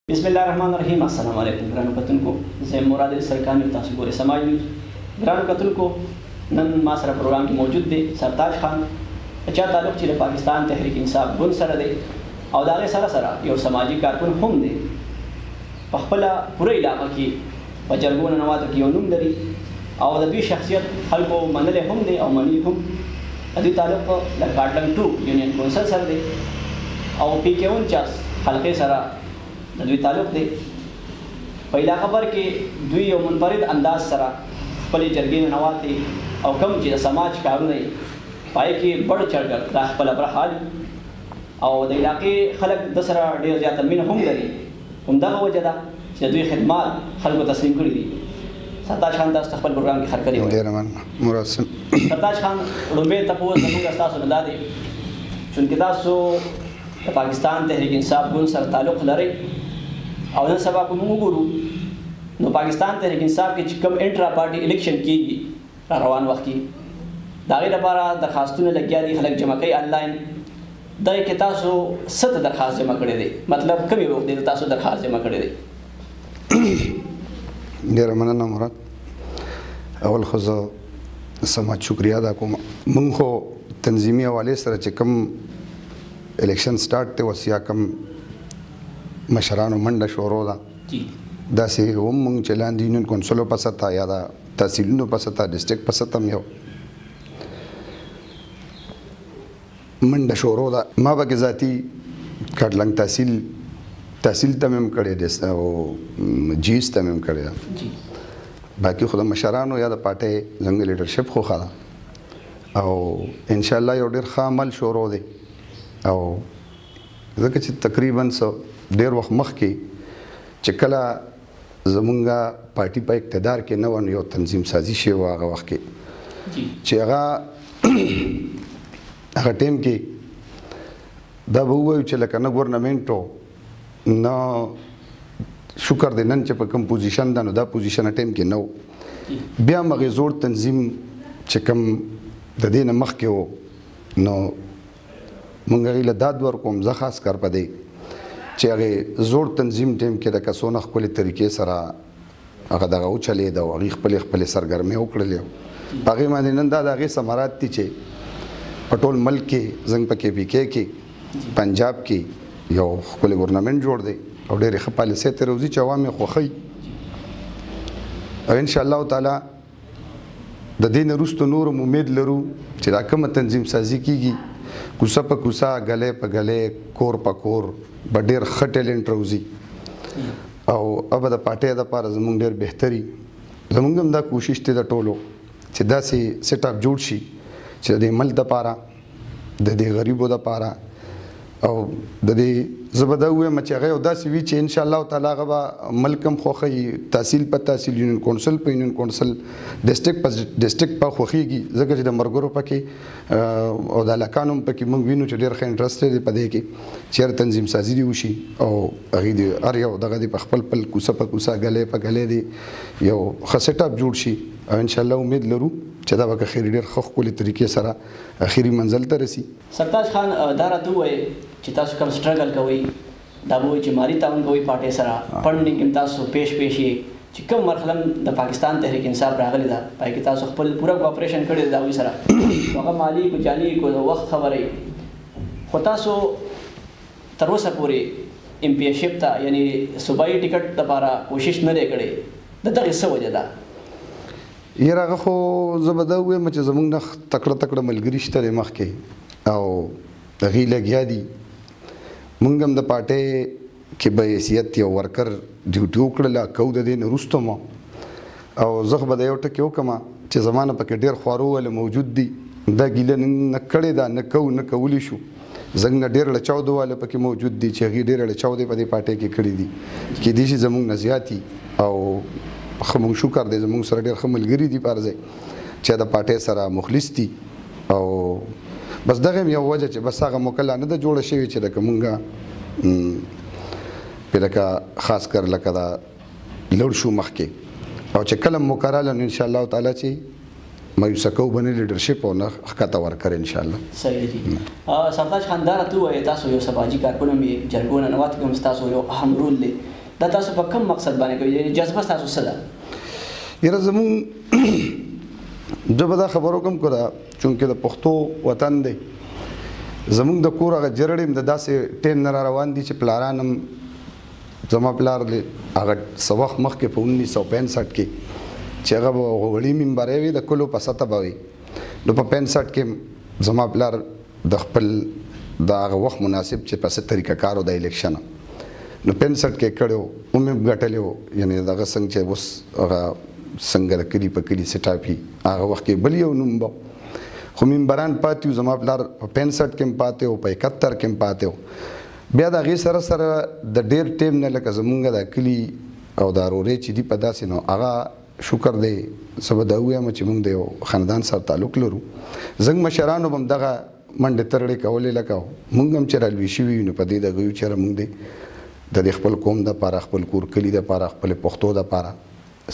بسم الله الرحمن الرحیم. السلام علیکم ګرانو کتونکو، زه مراد علي سرکان یم. تاسو ګورئ سماج نیوز. ګرانو کتونکو، نن ما سره پروګرام کې موجود دی سرتاج خان، چا تعلق چې د پاکستان تحریک انصاف ګوند سره دی او د هغې سره یو سماجي کارکون هم دی. په خپله پوره علاقه کې په جرګو ننواتو کې یو نوم لري او د دوی شخصیت خلکو منلی هم دی او مني هم. د دوی تعلق د کارټلنګ 2 یونین کونسل سره دی او PK49 حلقې سره د دوی تعلق دی. په علاقه بر کې دوی یو منفرد انداز سره خپلې جرګې ننواتې او کوم چې د سماج کارونه یې پای کې بړ چړ دا خپله برخه اخلي او د علاقې خلک د سره ډېر زیاته مینه هم لري. همدغه وجه ده چې د دوی خدمات خلکو تسلیم کړي دي. سرتاج خان تاسو خپل پروګرام کې خر کړی وای. سرتاج خان لومبۍ تپوس زموږ ستاسو نه دا دی چونکې تاسو د پاکستان تحریک انصاف ګوند سره تعلق لرئ او نن سبا که موږ وګورو نو پاکستان تحریک انصاف کې چې کوم انټرا پارټي الیکشن کېږي را روان وخت کې د هغې لپاره درخواستونه لګیا دي، خلک جمع کوي آنلاین. دغې کې تاسو څه ته درخواست جمع کړی دی؟ مطلب کومې وخت دی تاسو درخواست جمع کړی دی؟ ډېره مننه مراد. اول خو زه سماج شکریه ادا کوم. موږ خو تنظیمي حوالې سره چې کوم الیکشن سٹارټ دی اوس یا کوم مشرانو منډه شروع ده داسې هم موږ چې لاندې یونین کونسلو په سطحه یا د تحصیلونو په سطحه ډسټرکټ په سطحه هم یو منډه شروع ده. ما پکې ذاتي کټلنګ تحصیل ته مې هم کړې ده او جیس ته مې هم کړې ده. باقي خو د مشرانو یا د پارټۍ زموږ لیډرشپ خو ښه ده او انشاءالله یو ډېر ښه عمل شروع دی او ځکه چې تقریبا ډېر وخت مخکې چې کله زمونږ پارټي په اقتدار کې نه وه نو یو تنظیم سازي شوی و هغه وخت کې چې هغه ټایم کې دا به ووایو چې لکه نه ګورنمنټ و نه شکر دی نن چې په کوم پوزیشن ده نو دا پوزیشن ټایم کې نه و. بیا هم هغې زوړ تنظیم چې کوم د دې نه مخکې و نو مونږ هغې له داد ورکوم زه خاص کار په دی چې هغې زوړ تنظیم ټیم کې لکه څونه ښکلې طریقې سره هغه دغه وچلېد او هغې خپلې سرګرمۍ وکړلې. په هغې باندې نن دا د هغې ثمرات دي چې په ټول ملک کې زموږ په KPK کې پنجاب کې یو ښکلی ګورنمنټ جوړ دی او ډېرې ښه پالیسۍ ته روځي چې عوام یې خوښوي او انشاءالله تعالی د دې نه وروسته نور هم امید لرو چې دا کومه تنظیم سازي کېږي کوڅه په کوڅه ګلی په ګلی کور په کور به ډېر ښه ټیلنټ راوځي او اب د پارټۍ دپاره زموږ ډېر بهتري. زموږ هم دا کوشش دی د ټولو چې داسې سیټ اپ جوړ شي چې د دې ملک دپاره د دې غریبو دپاره او د دې زه به دا ووایم چې هغه یو داسې وي چې انشاءالله تعالی هغه به ملک هم خوښوي، تحصیل په تحصیل، یونین کونسل په یونین کونسل، ډسټرکټ په ډسټرکټ په خوښېږي ځکه چې د ملګرو پکې او د هلکانو هم پکې موږ وینو چې ډېر ښه انټرسټ دی په دې کې چې هر تنظیم سازي دې وشي او هغې دې هر یو دغه دې په خپل کوڅه په کوڅه ګلی په ګلی دې یو ښه سیټ اپ جوړ شي او انشاءالله امید لرو چې دا به که خیر ډېر ښه ښکلې طریقې سره اخري منزل ته رسي. سرتاج خان دا راته ووایې چې تاسو کوم سټرګل کوئ دا به وایي چې مالي تعاون کوئ پارټۍ سره فنډینګ کې تاسو پیش یې چې کوم مرحله د پاکستان تحریک انصاف راغلی ده پای کې تاسو خپل پوره کوآپریشن کړی دی د هغوی سره هغه مالي کو جاني کو وخت خبرې خو تاسو تر اوسه پورې MP شپ ته یعنې صوبایي ټکټ دپاره کوشش نه دی کړی د دغې څه وجه ده؟ یاره هغه خو زه به دا ووایم چې زموږ نه تکړه ملګري شته دی مخکې او هغې لګیا دي. موږ هم د پارټۍ کې به حیثیت یو ورکر ډیوټي وکړله کوو د دې نه وروسته مو او زه خو به د یو ټکې وکړم چې زما نه پکې ډېر خوارواله موجود دي دا ګیله نه کړې ده نه کوو نه کولی شو. زموږ نه ډېر لچاودو واله پکې موجود دي چې هغې ډېر لچاودې په دې پارټۍ کې کړي دي کیدای شي زموږ نه زیاتي او ښه موږ شکر دی زموږ سره ډېر ښه ملګري دي پر ځای چې د پارټۍ سره مخلص دي او بس دغه یو وجه چې بس هغه موقع لا نه ده جوړه شوې چې لکه مونږ پرې لکه خاص کر لکه دا لوړ شو مخکې او چې کله موقع راله نو انشاءالله تعالی چې مایوسه کوو به نه لیډرشپ او نه ښکته ورکړی انشاءالله. صحیح دي. سرتاج خان دا راته ووایې تاسو یو سماجي کارکون هم یې جرګو ننواتو کې هم ستاسو یو اهم رول دی دا تاسو په کوم مقصد باندې کوي جذبه تاسو څه ده یاره زمونږ زه به دا خبرو کوم که دا چونکې د پښتو وطن دی زمونږ د کور هغه جرړې هم د داسې ټیم نه را روان دي چې پلاران هم زما پلار هغه څه وخت مخکې په 1965 کې چې هغه به غوړي ممبرۍ وي د کلو په سطح به وي نو په 65 کې زما پلار د خپل د هغه وخت مناسب چې په څه طریقه کار و د الیکشن نو 65 کې کړی و هم ګټلی و یعنې دغه څنګه چې اوس هغه څنګه د کلي په کلي سټاپي هغه وخت کې بل یو نوم به خو ممبران پاتې وو زما پلار په 65 کې هم پاتې و په 71 کې هم پاتې و بیا د هغې سره سره د ډېر ټیم نه لکه زمونږ د کلي او د رورې چې دي په داسې نو هغه شکر دی زه به دا ووایم چې موږ د یو خاندان سره تعلق لرو زموږ مشرانو به هم دغه منډې ترړې کولې لکه موږ هم چې رالوي شوي یو نو په دې دغه یو چېرې موږ د دې خپل قوم دپاره خپل کور کلي دپاره خپلې پښتو دپاره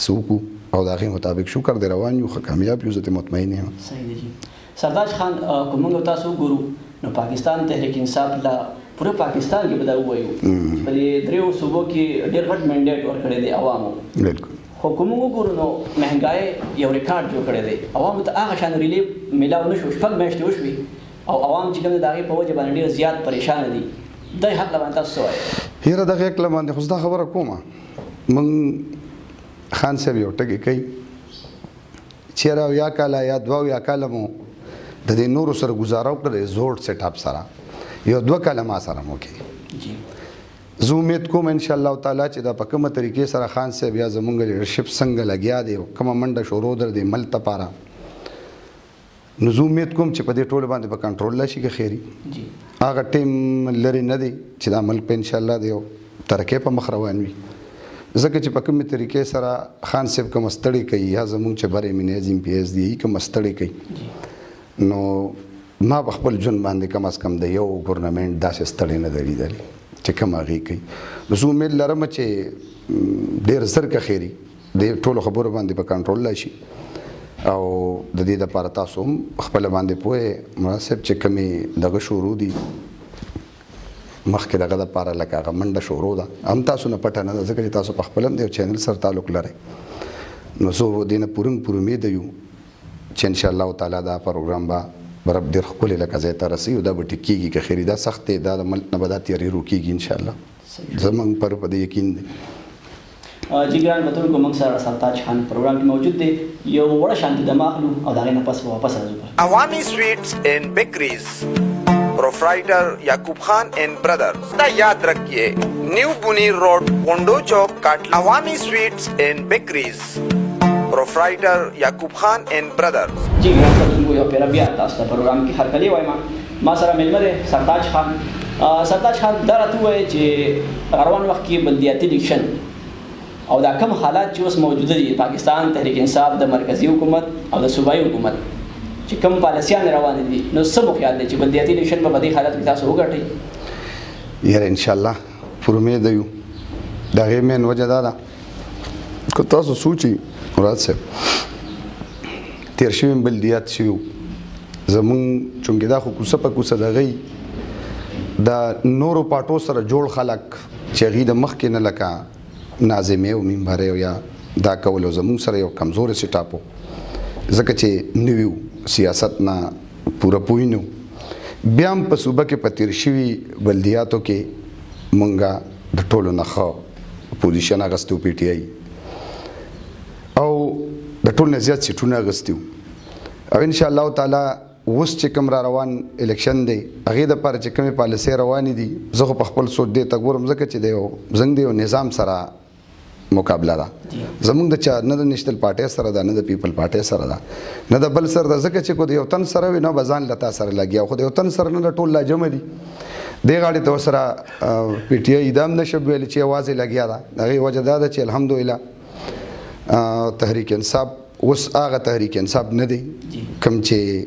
څه وکړو او د هغې مطابق شکر دی روان یو ښه کامیاب یو زه ترې مطمئن یم صحیح دی سرداج خان که موږ تاسو وګورو نو پاکستان تحریک انصاف لا پوره پاکستان کې به دا ووایو په دې دریو صوبو کې ډېر غټ منډیټ ورکړی دی عوامو بلکل خو که موږ وګورو نو مهنګای یو ریکارډ جوړ کړی دی عوامو ته هغه شان ریلیف میلاو نه شو 6 میاشتې وشوې او عوام چې کوم د هغې په وجه باندې ډېر زیات پریشانه دي دې حق له باندې تاسو څه وایئ یاره دغه حق له باندې خو زه دا خبره کومه موږ خان صاحب یو ټکي کوي چېرې اویا کاله یا 2 کاله مو د دې نورو سره ګزاره وکړه د زوړ سیټ اپ سره یو 2 کاله ما سره مو کوي زه امید کوم انشاءالله تعالی چې دا په کومه طریقې سره خان صاحب یا زمونږ لیډرشپ څنګه لګیا دی کومه منډه شروع در دی ملک دپاره نو زه امید کوم چې په دې ټولو باندې به کنټرول راشي که خیري هغه ټیم لرې نه دی چې دا ملک په انشاءالله د یو ترقۍ په مخ روان وي ځکه چې په کومې طریقې سره خان صاحب کومه ستړې کوي یا زمونږ چې بر امینیزم پی ایچ دی کومه ستړې کوي نو ما په خپل ژوند باندې کم از کم د یو ګورنمنټ داسې ستړی نه دی لیدلی چې کوم هغې کوي نو زه امید لرم چې ډېر زر که خیري د ټولو خبرو باندې په کنټرول راشي او د دې دپاره تاسو هم خپله باندې پوهې مناسب چې کومې دغه شروع دي مخکې دغه دپاره لکه هغه منډه شروع ده هم تاسو نه پټه نه ده ځکه چې تاسو په خپله هم د یو چینل سره تعلق لرئ نو زه دې نه پوره امید یو چې انشاءالله تعالی دا پروګرام به برب ډېر ښکلې لکه ځای ته رسوي او دا به ټیکېږي که خیري دا سخت دی دا د ملک نه به دا تیاري روکېږي انشاءالله زموږ پر په دې یقین دی جی ګران وطنکو موږ سره سرتاج خان پروګرام کې موجود دی یو وړه شانتي دمه اخلو او د هغې نه پس واپس راځو عوامي سویټس اینڈ بیکریز proprietor Yakub Khan and brothers दा याद रखिए न्यू बुनी रोड पोंडो चौक काटला Awami sweets and bakeries proprietor Yakub Khan and brothers जी मैं यो पेरा बिया तاسو د پروګرام کې هر کلی وایم ما سره ملمره سرتاج خان درته وای چې روان وخت کې بلدیاتي الیکشن او دا کوم حالات چې اوس موجوده دي پاکستان تحریک انصاف د مرکزی حکومت او د صوبایي حکومت چې کوم پالیسیان روان دي نو څه مو خیال دی چې بلدیاتي الیکشن په دې حالت کې تاسو وګټئ یاره انشاءالله پر امید یو د هغې مین وجه دا ده که تاسو سوچي مراد صاحب تېر شوي بلدیات شوي زمونږ چونکې دا خو کوڅه په کوڅه د هغې د نورو پاټو سره جوړ خلک چې هغې د مخکې نه لکه ناظمې او ممبرۍ یا دا کول او زمونږ سره یو کمزورې سټاپ و ځکه چې نوي سیاست نه پوره پوه نه بیا هم په صوبه کې په تېر شوي بلدیاتو کې مونږه د ټولو نه ښه پوزیشن اخیستی و پی ټي آی او د ټولو نه زیات سیټونه اخیستي وو او انشاءالله تعالی اوس چې کوم را روان الیکشن دی هغې دپاره چې کومې پالیسۍ روانې دي زه خو په خپل سوچ دې ته ګورم ځکه چې زموږ د یو نظام سره مقابله ده زمونږ د چا نه د نیشنل پارټۍ سره ده نه د پیپل پارټۍ سره ده نه د بل سره ده ځکه چې کو د یو تن سره وي نه به ځان له تا سره لګیا خو د یو تن سره نه د ټول لا جمع دي دې غاړې ته ورسره پی ټي آی دا هم نشم ویلی چې یوازې لګیا ده د هغې وجه دا ده چې الحمدلله تحریک انصاف اوس هغه تحریک انصاف نه دی کوم چې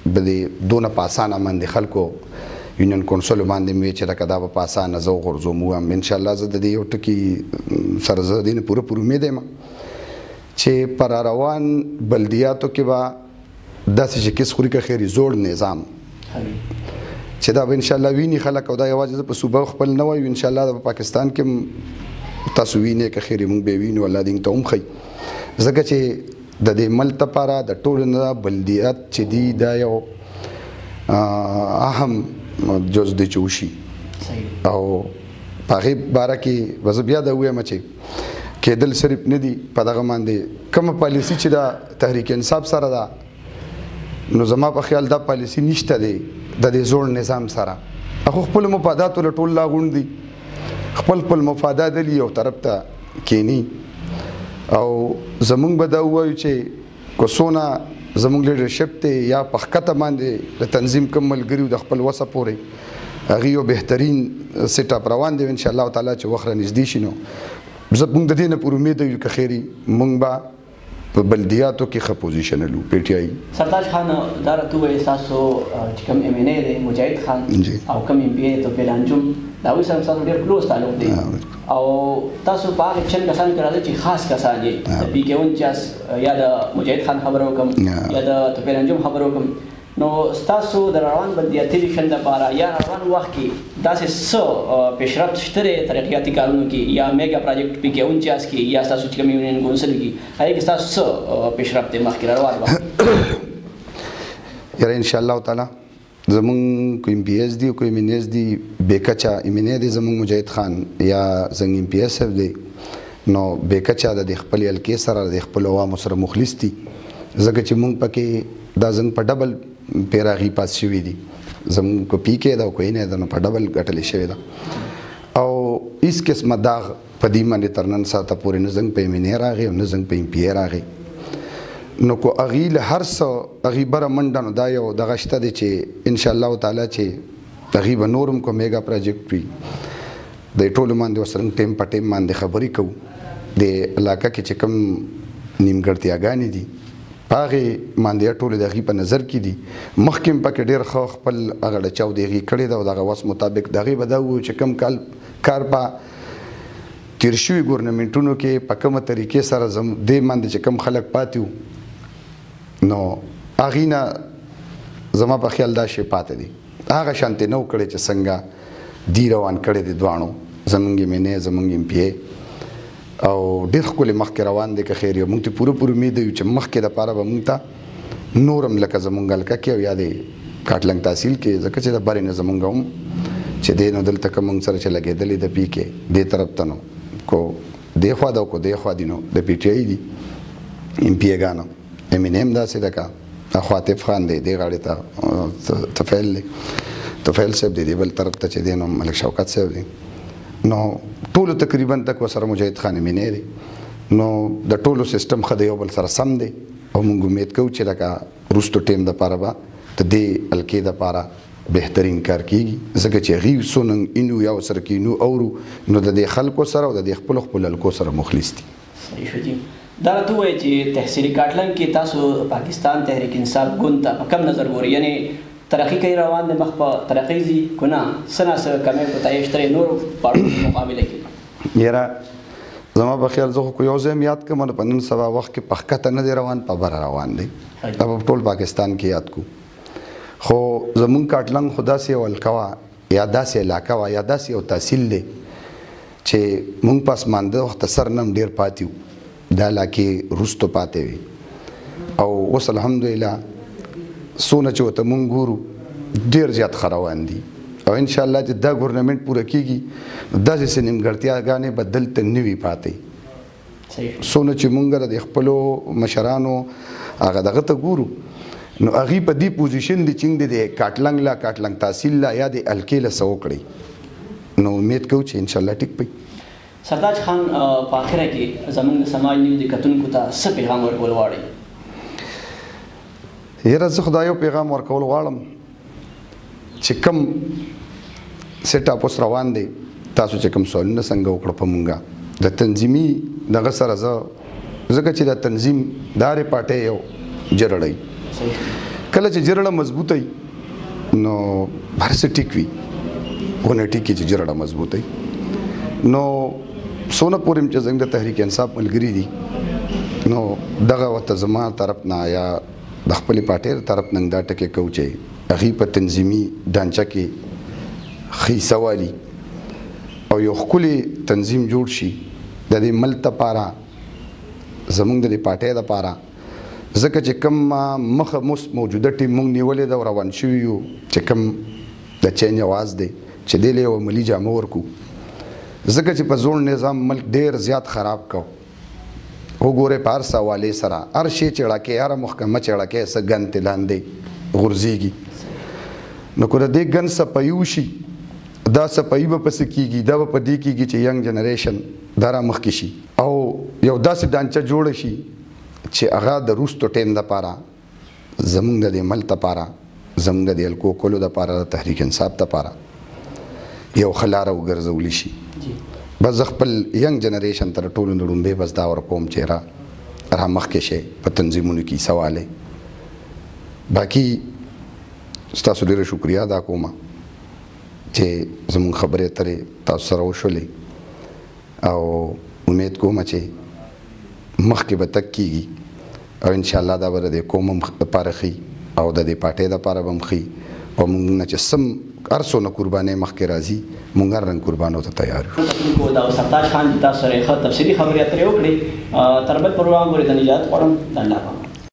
به د دونه په اسانه باندې خلکو یونین کونسل باندې مې چې لکه دا به په اسانه زه وغورځوم ووایم انشاءالله زه د دې یو ټکي سره زه دې نه پوره امید یم چې په راروان بلدیاتو کې به داسې چې کس خوري که خیري زوړ نظام چې دا به انشاءالله ویني خلک او دا یوازې زه په صوبه خپل نه وایو انشاءالله د پاکستان کې تاسو وینئ که خیر موږ به وینو الله دې ته هم ښایي ځکه چې د دې ملک لپاره د ټولو نه بلدیات چې دي دا یو اهم جز دی چې وشي او په هغې باره کې به زه بیا دا ووایم چې کېدل صرف نه دي په دغه باندې کومه پالیسي چې د تحریک انصاف سره ده نو زما په خیال دا پالیسي نشته دی د دې زوړ نظام سره هغه خپلو مفاداتو له ټول لا غونډ دي خپل مفادات دي یو طرف ته کینی او زمونږ به دا ووایو چې که څونه زمونږ لیډرشپ دی یا په ښکته باندې د تنظیم کوم ملګري د خپل وسه پورې هغې یو بهترین سیټ اپ روان دی انشاءالله تعالی چې وخت رانږدې شي نو موږ د دې نه پر امید یو که خیري موږ به په بلدیاتو کې ښه پوزیشن لرو پی ټي آی سرتاج خان دا راته ووایي ستاسو چې کوم ایم این اے دی مجاهد خان او کوم ایم پی اے توفیق انجم د هغوی سره ستاسو ډېر کلوز تعلق دی او تاسو په هغې چند کسانو کې راځئ چې خاص کسان یې د پي کې 49 یا د مجاهد خان خبره وکړم یا د توفیق انجم خبره وکړم نو ستاسو د روان بلدیاتي ویشن دپاره یا روان وخت کې داسې څه پیشرفت شته دی ترقیاتي کارونو کې یا میګا پراجیکټ پي کې 49 کې یا ستاسو چې کوم یونین کونسل کې هغې کې ستاسو څه پیشرفت دی مخکې روان وخت یاره انشاءالله تعالی زمونږ کو ایم پی ایس دی کو ایم این ایس دی بېکچه ایم این اے دی زمونږ مجاهد خان یا زنګ ایم پی ایس اف دی نو بېکچه د خپلې حلقې سره د خپلو عوامو سره مخلص دي ځکه چې مونږ پکې دا زنګ په ډبل پیراغي پاس شوي دي زمونږ کو پی کې ده او کو نه ده نو په ډبل ګټلې شوې ده او هېڅ قسمه داغ په دې باندې تر نن ساعته پورې نه زنګ په ایم این اے راغی او نه زنګ په ایم پی اے راغی نو کو هغې له هر څه هغې بره منډه نو دا یو دغه شته دی چې انشاءالله تعالی چې هغې به نور هم کو میګا پراجیکټ وي د ټولو باندې ورسره ټیم په ټیم باندې خبرې کوو د علاقه کې چې کوم نیمګړتیاګانې دي په هغې باندې ټولې د هغې په نظر کې دي مخکې هم پکې ډېر ښه خپل هغه ډچاو د هغې کړې ده او د هغه وس مطابق د هغې به دا ووایو چې کوم کار په تیر شوي ګورنمنټونو کې په کومه طریقې سره دې باندې چې کوم خلک پاتې وو نو هغې نه زما په خیال دا شی پاتې دي هغه شانتې نه وکړې چې څنګه دی روان کړی دي دواړو زمونږ ایم این اے زمونږ ایم پی اے او ډېر ښکلې مخکې روان دی که خیر یو موږ ته پوره امید یو چې مخکې دپاره به موږ ته نور هم لکه زمونږ حلقه کې او یا د کاټلنګ تحصیل کې ځکه چې د برې نه زمونږ هم چې دی نو دلته که موږ سره چې لګېدلې د پی کې دې طرف ته نو کو دې خوا ده او کو دې خوا دي نو د پی ټي آی دي ایم پی اګانو ایم این ایم داسې ده که اخوا عاطف خان دی دې غاړې ته طفیل دی طفیل صاحب دی دې بل طرف ته چې دی نو ملک شوکت صاحب دی نو ټولو تقریبا تک ورسره مجاهد خان ایم این اے دی نو د ټولو سیسټم ښه دی یو بل سره سم دی او موږ امید کوو چې لکه وروستو ټیم دپاره به د دې حلقې دپاره بهترین کار کیږي ځکه چې هغوی څونه اینو یا ورسره کینو اورو نو د دې خلکو سره او د دې خپلو حلقو سره مخلص دي صحیح شو جي دا راته ووایي چې تحصیلي کاټلنګ کې تاسو پاکستان تحریک انصاف ګوند ته په کم نظر ګورئ یعنې ترقی کوي روان دی مخ په ترقی ځي که نه څه ناڅه کمی کوتاهي شته دی نورو پاړو مقابله کې یاره زما په خیال زه خو یو ځای م یاد کړم نو په نن سبا وخت کې په ښکته نه دی روان په بره روان دی دا په ټول پاکستان کې یاد کو خو زمونږ کاټلنګ خو داسې یو حلقه وه یا داسې علاقه وه یا داسې یو تحصیل دی چې مونږ په اسمانده وخت سر نه هم ډېر پاتې وو دا علاقې وروستو پاتې وي او اوس الحمدلله څونه چې ورته مونږ ګورو ډېر زیات ښه روان دي او انشاءالله چې دا ګورنمنټ پوره کېږي داسې څه نیمګړتیاګانې به دلته نه وي پاتې څونه چې مونږ د خپلو مشرانو هغه دغه ته ګورو نو هغوی په دې پوزیشن دي چې د کاټلنګ لا کاټلنګ تحصیل لا یا د حلقې له څه وکړئ نو امید کوو چې انشاءالله ټیک پي سرتاج خان په آخره کې زموږ د سماج نیوز د کتونکو ته څه پیغام ورکول غواړئ یاره زه خو دا یو پیغام ورکول غواړم چې کوم سیټ اپ اوس روان دی تاسو چې کوم سوالونه څنګه وکړه په مونږه د تنظیمي دغه سره زه ځکه چې د تنظیم دارې پاټۍ یو جرړی کله چې جرړه مضبوطه وي نو هر څه ټیک وي ونه ټیکي چې جرړه مضبوطه وي نو څونه پورې چې زموږ د تحریک انصاف ملګري دي نو دغه ورته زما طرف نه یا د خپلې پارټۍ طرف نه دا ټکې کوو چې هغوی په تنظیمي ډانچه کې ښه حصه والي او یو ښکلی تنظیم جوړ شي د دې ملک دپاره زمونږ د دې پارټۍ دپاره ځکه چې کوم مخه موجوده ټیم مونږ نیولې ده او روان شوي یو چې کوم د چینج اواز دی چې دې له یو عملي جامه ورکو ځکه چې په زوړ نظام ملک ډېر زیات خراب کو وګورئ په هر څه حوالې سره هر شی چړکې هره محکمه چړکې څه ګن تې لاندې غورځېږي نو که د دې ګن صفایي وشي دا صفایي به پسې کېږي دا به په دې کېږي چې ینګ جنریشن دا را مخکې شي او یو داسې ډانچه جوړه شي چې هغه د وروستو ټیم دپاره زمونږ د دې ملک دپاره زمونږ د دې هلکو کلو دپاره د تحریک انصاف دپاره یو ښه لاره وګرځولی شي بس زه خپل ینګ جنریشن ته د ټولو نه لومبې بس دا ورکوم چې را مخکې شئ په تنظیمونو کې حصه والی باقي ستاسو ډېره شکریه ادا کوم چې زمونږ خبرې اترې تاسو سره وشولې او امید کوم چې مخکې به تګ کېږي او انشاءالله دا به د دې قوم هم دپاره ښي او د دې پارټۍ دپاره به هم ښي او موږ نه چې سم هر څونه قربانۍ مخکې راځي موږ هر رنګ قربانو ته تیار یو دا سرتاج خان تاسو سره ښه تفصیلي خبرې اترې وکړې تر بل پروګرام پورې د نجات غواړم د الله